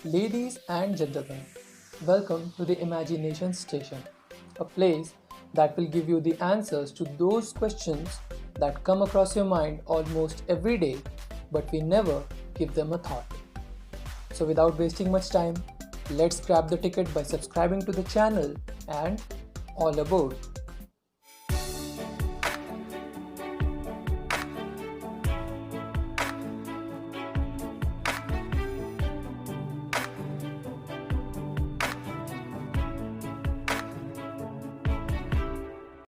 Ladies and gentlemen, welcome to the Imagination Station, a place that will give you the answers to those questions that come across your mind almost every day, but we never give them a thought. So, without wasting much time, let's grab the ticket by subscribing to the channel and all aboard.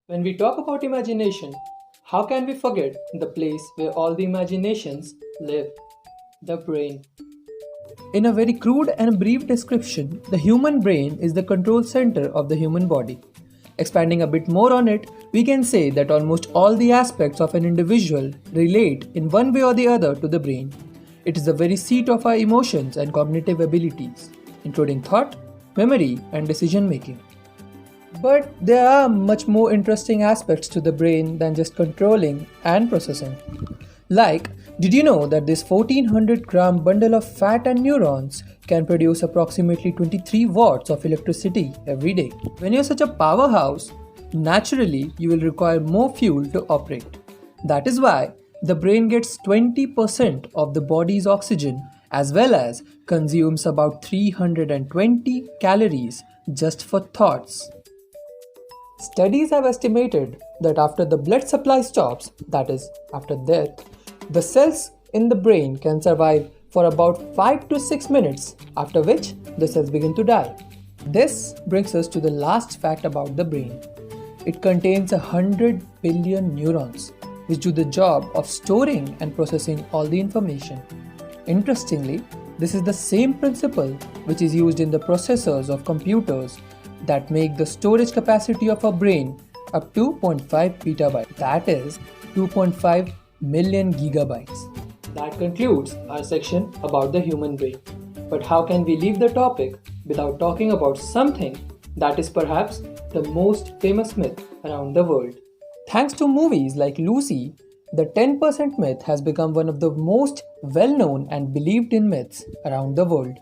When we talk about imagination, how can we forget the place where all the imaginations live? The brain. In a very crude and brief description, the human brain is the control center of the human body. Expanding a bit more on it, we can say that almost all the aspects of an individual relate in one way or the other to the brain. It is the very seat of our emotions and cognitive abilities, including thought, memory, and decision making. But there are much more interesting aspects to the brain than just controlling and processing. Like, did you know that this 1400-gram bundle of fat and neurons can produce approximately 23 watts of electricity every day? When you're such a powerhouse, naturally you will require more fuel to operate. That is why the brain gets 20% of the body's oxygen as well as consumes about 320 calories just for thoughts. Studies have estimated that after the blood supply stops, that is, after death, the cells in the brain can survive for about 5 to 6 minutes, after which the cells begin to die. This brings us to the last fact about the brain. It contains 100 billion neurons, which do the job of storing and processing all the information. Interestingly, this is the same principle which is used in the processors of computers that make the storage capacity of our brain up to 0.5 petabyte, that is 2.5 million gigabytes. That concludes our section about the human brain. But how can we leave the topic without talking about something that is perhaps the most famous myth around the world? Thanks to movies like Lucy, the 10% myth has become one of the most well-known and believed in myths around the world.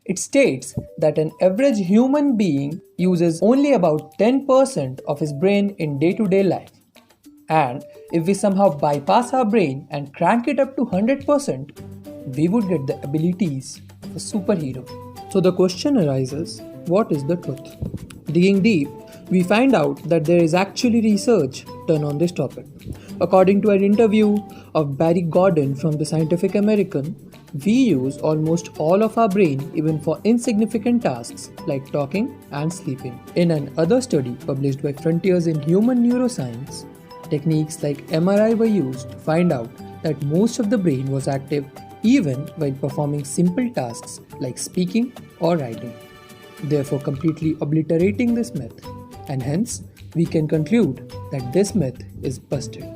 It states that an average human being uses only about 10% of his brain in day-to-day life. And if we somehow bypass our brain and crank it up to 100%, we would get the abilities of a superhero. So the question arises, what is the truth? Digging deep, we find out that there is actually research done on this topic. According to an interview of Barry Gordon from the Scientific American, we use almost all of our brain even for insignificant tasks like talking and sleeping. In another study published by Frontiers in Human Neuroscience, techniques like MRI were used to find out that most of the brain was active even while performing simple tasks like speaking or writing, therefore completely obliterating this myth, and hence we can conclude that this myth is busted.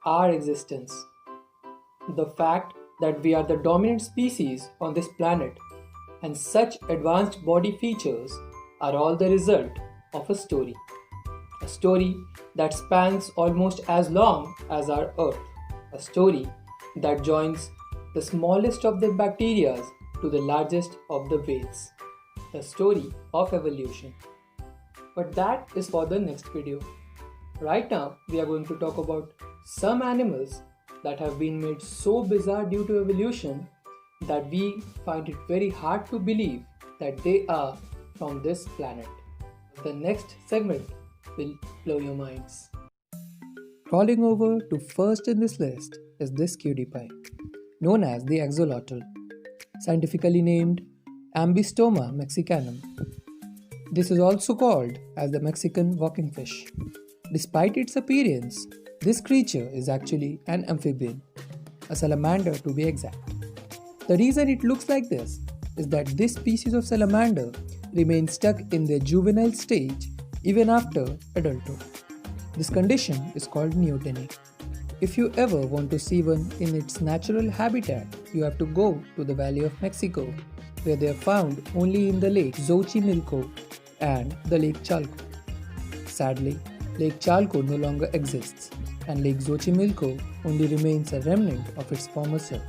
Our existence. The fact that we are the dominant species on this planet and such advanced body features are all the result of a story. A story that spans almost as long as our Earth. A story that joins the smallest of the bacteria to the largest of the whales. The story of evolution. But that is for the next video. Right now, we are going to talk about some animals that have been made so bizarre due to evolution that we find it very hard to believe that they are from this planet. The next segment will blow your minds. Crawling over to first in this list is this cutie pie, known as the axolotl, scientifically named Ambystoma mexicanum. This is also called as the Mexican walking fish. Despite its appearance, this creature is actually an amphibian, a salamander to be exact. The reason it looks like this is that this species of salamander remains stuck in their juvenile stage even after adulthood. This condition is called neoteny. If you ever want to see one in its natural habitat, you have to go to the Valley of Mexico, where they are found only in the Lake Xochimilco and the Lake Chalco. Sadly, Lake Chalco no longer exists, and Lake Xochimilco only remains a remnant of its former self.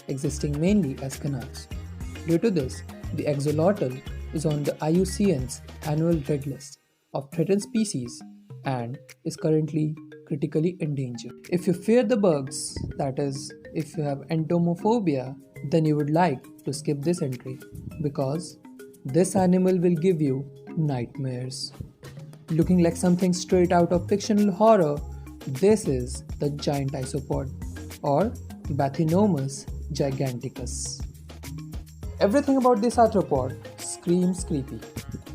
existing mainly as canals. Due to this, the axolotl is on the IUCN's annual red list of threatened species and is currently critically endangered. If you fear the bugs, that is, if you have entomophobia, then you would like to skip this entry because this animal will give you nightmares. Looking like something straight out of fictional horror, this is the giant isopod or Bathynomus giganticus. Everything about this arthropod screams creepy,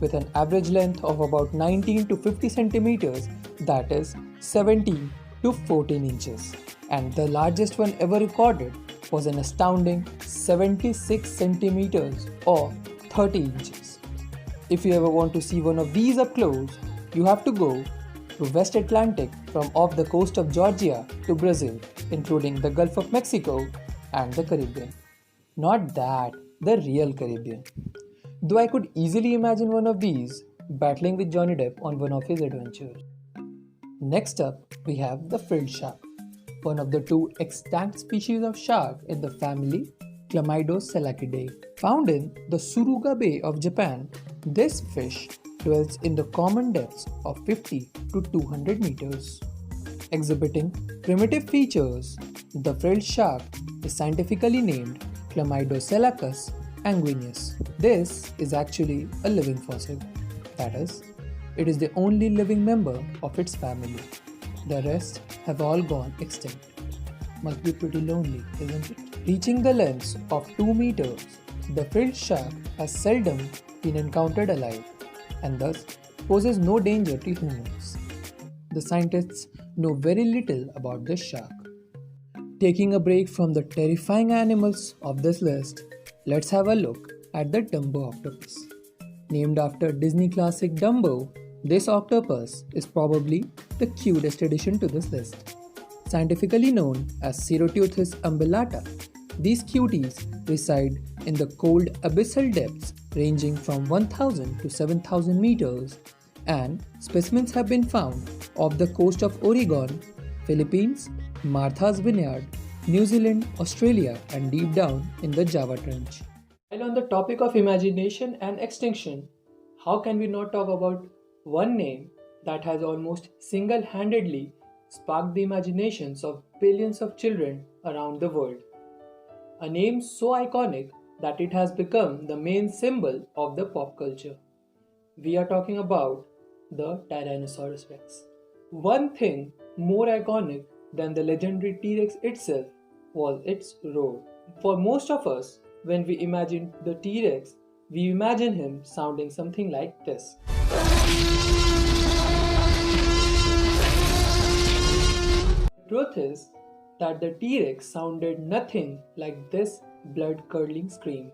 with an average length of about 19 to 50 centimeters, that is 17 to 14 inches, and the largest one ever recorded was an astounding 76 centimeters or 30 inches. If you ever want to see one of these up close, you have to go to West Atlantic from off the coast of Georgia to Brazil, including the Gulf of Mexico and the Caribbean. Not that, the real Caribbean. Though I could easily imagine one of these battling with Johnny Depp on one of his adventures. Next up, we have the frilled shark, one of the two extant species of shark in the family Chlamydoselacidae. Found in the Suruga Bay of Japan, this fish dwells in the common depths of 50 to 200 meters. Exhibiting primitive features, the frilled shark is scientifically named Chlamydoselacus anguinus. This is actually a living fossil. That is, it is the only living member of its family. The rest have all gone extinct. Must be pretty lonely, isn't it? Reaching the length of 2 meters, the frilled shark has seldom been encountered alive and thus poses no danger to humans. The scientists know very little about this shark. Taking a break from the terrifying animals of this list, let's have a look at the Dumbo octopus. Named after Disney classic Dumbo, this octopus is probably the cutest addition to this list. Scientifically known as Ceroteuthis umbellata, these cuties reside in the cold abyssal depths ranging from 1000 to 7000 meters, and specimens have been found off the coast of Oregon, Philippines, Martha's Vineyard, New Zealand, Australia, and deep down in the Java Trench. While on the topic of imagination and extinction, how can we not talk about one name that has almost single-handedly sparked the imaginations of billions of children around the world? A name so iconic that it has become the main symbol of the pop culture. We are talking about the Tyrannosaurus Rex. One thing more iconic than the legendary T-Rex itself was its roar. For most of us, when we imagine the T-Rex, we imagine him sounding something like this. The truth is that the T-Rex sounded nothing like this blood-curdling scream.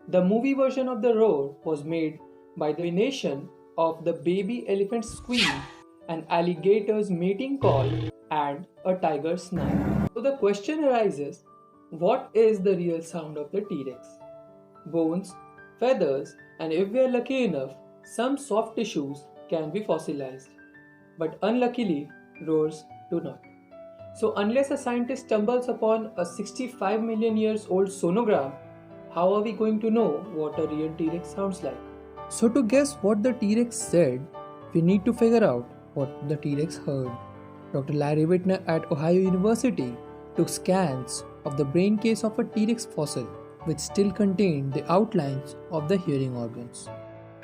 The movie version of the roar was made by the combination of the baby elephant's squeal, an alligator's mating call, and a tiger's snarl. So the question arises, what is the real sound of the T-Rex? Bones, feathers, and if we are lucky enough, some soft tissues can be fossilized. But unluckily, roars do not. So unless a scientist stumbles upon a 65 million years old sonogram, how are we going to know what a real T-Rex sounds like? So to guess what the T-Rex said, we need to figure out what the T-Rex heard. Dr. Larry Whitner at Ohio University took scans of the brain case of a T-Rex fossil, which still contained the outlines of the hearing organs.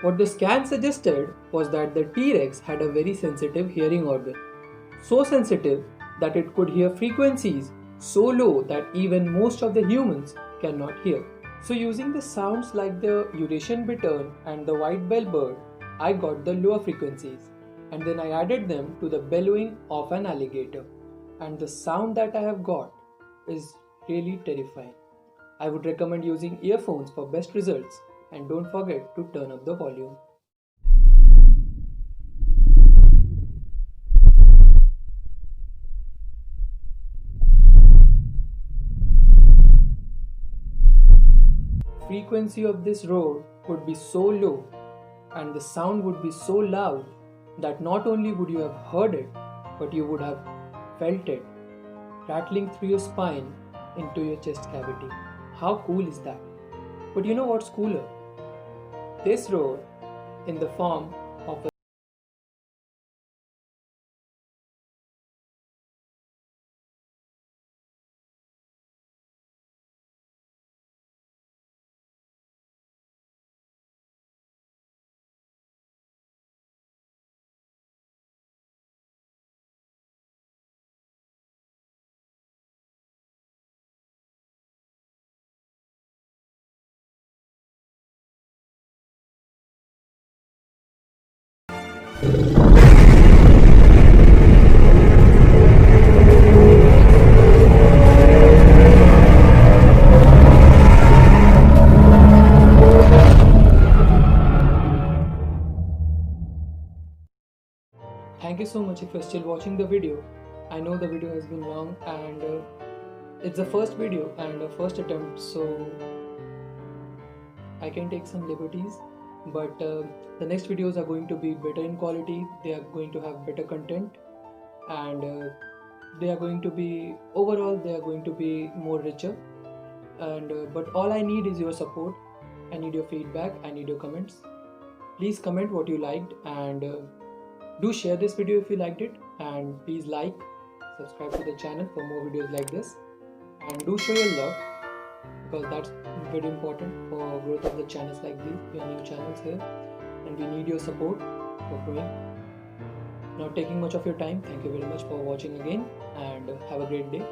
What the scan suggested was that the T-Rex had a very sensitive hearing organ. So sensitive that it could hear frequencies so low that even most of the humans cannot hear. So using the sounds like the Eurasian bittern and the white-belled bird, I got the lower frequencies, and then I added them to the bellowing of an alligator. And the sound that I have got is really terrifying. I would recommend using earphones for best results, and don't forget to turn up the volume. Frequency of this roar would be so low and the sound would be so loud that not only would you have heard it, but you would have felt it rattling through your spine into your chest cavity. How cool is that? But you know what's cooler? This roar in the form of a Thank you so much if you're still watching the video. I know the video has been long and it's the first video and a first attempt, so I can take some liberties. But the next videos are going to be better in quality, they are going to have better content, and they are going to be overall they are going to be more richer. And but all I need is your support. I need your feedback, I need your comments. Please comment what you liked, and do share this video if you liked it, and please like, subscribe to the channel for more videos like this, and do show your love, because that's very important for growth of the channels like these. We are new channels here and we need your support for growing. Not taking much of your time, thank you very much for watching again, and have a great day.